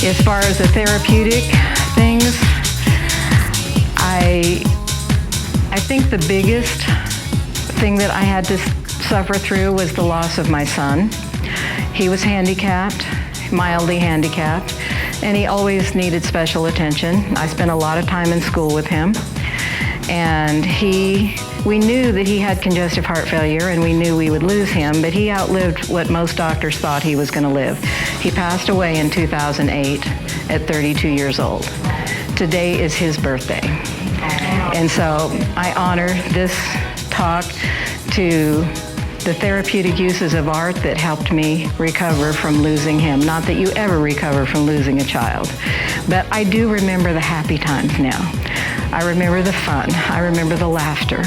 As far as the therapeutic things, I think the biggest thing that I had to suffer through was the loss of my son. He was handicapped, mildly handicapped, and he always needed special attention. I spent a lot of time in school with him, and we knew that he had congestive heart failure, and we knew we would lose him, but he outlived what most doctors thought he was going to live. He passed away in 2008 at 32 years old. Today is his birthday. And so I honor this talk to the therapeutic uses of art that helped me recover from losing him. Not that you ever recover from losing a child, but I do remember the happy times now. I remember the fun. I remember the laughter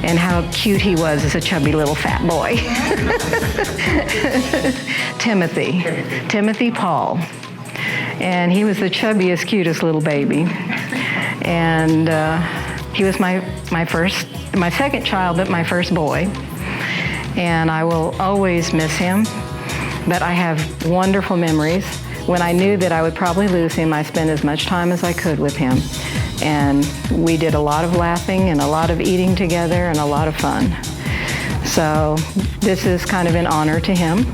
and how cute he was as a chubby little fat boy. Timothy Paul. And he was the chubbiest, cutest little baby. And he was my second child, but my first boy. And I will always miss him, but I have wonderful memories. When I knew that I would probably lose him, I spent as much time as I could with him. And we did a lot of laughing and a lot of eating together and a lot of fun. So this is kind of an honor to him.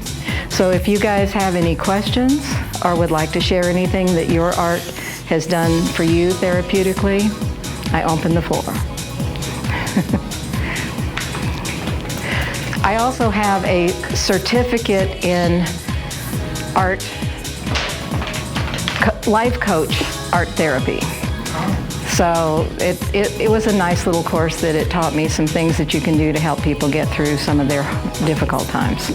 So if you guys have any questions or would like to share anything that your art has done for you therapeutically, I open the floor. I also have a certificate in art, life coach art therapy. So it was a nice little course that it taught me some things that you can do to help people get through some of their difficult times.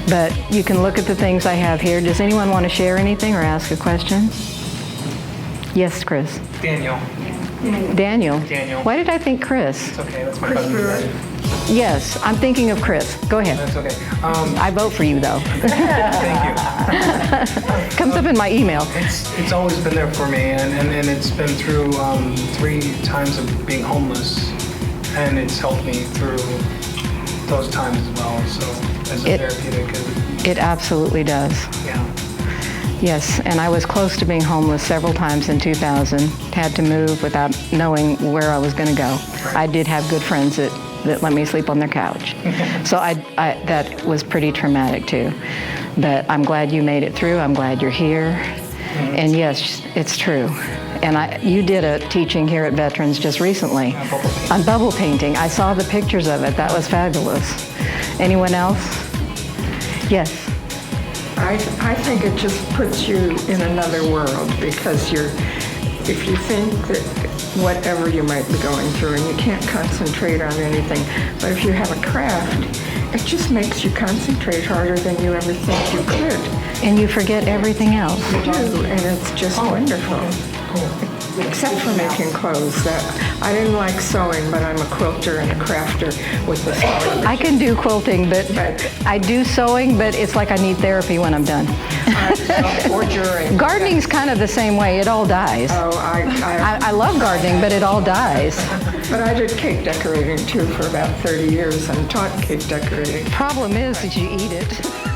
But you can look at the things I have here. Does anyone want to share anything or ask a question? Yes, Chris. Daniel. Daniel? Daniel. Why did I think Chris? It's okay, that's my husband. Yes, I'm thinking of Chris. Go ahead. That's okay. I vote for you, though. Thank you. Comes up in my email. It's always been there for me, and it's been through 3 times of being homeless, and it's helped me through those times as well. So as a therapeutic, it absolutely does. Yeah. Yes, and I was close to being homeless several times in 2000. Had to move without knowing where I was going to go. Right. I did have good friends that let me sleep on their couch. So that was pretty traumatic too. But I'm glad you made it through. I'm glad you're here. And yes, it's true. And you did a teaching here at Veterans just recently on bubble painting. I saw the pictures of it. That was fabulous. Anyone else? Yes. I think it just puts you in another world because if you think that whatever you might be going through and you can't concentrate on anything, but if you have a craft, it just makes you concentrate harder than you ever think you could. And you forget everything else. You do, and it's just wonderful. Cool. Except for making clothes. I didn't like sewing, but I'm a quilter and a crafter with the sewing. I can do quilting, but I do sewing, but it's like I need therapy when I'm done. Or during. Gardening's kind of the same way. It all dies. Oh, I love gardening, but it all dies. But I did cake decorating too for about 30 years and taught cake decorating. Problem is that you eat it.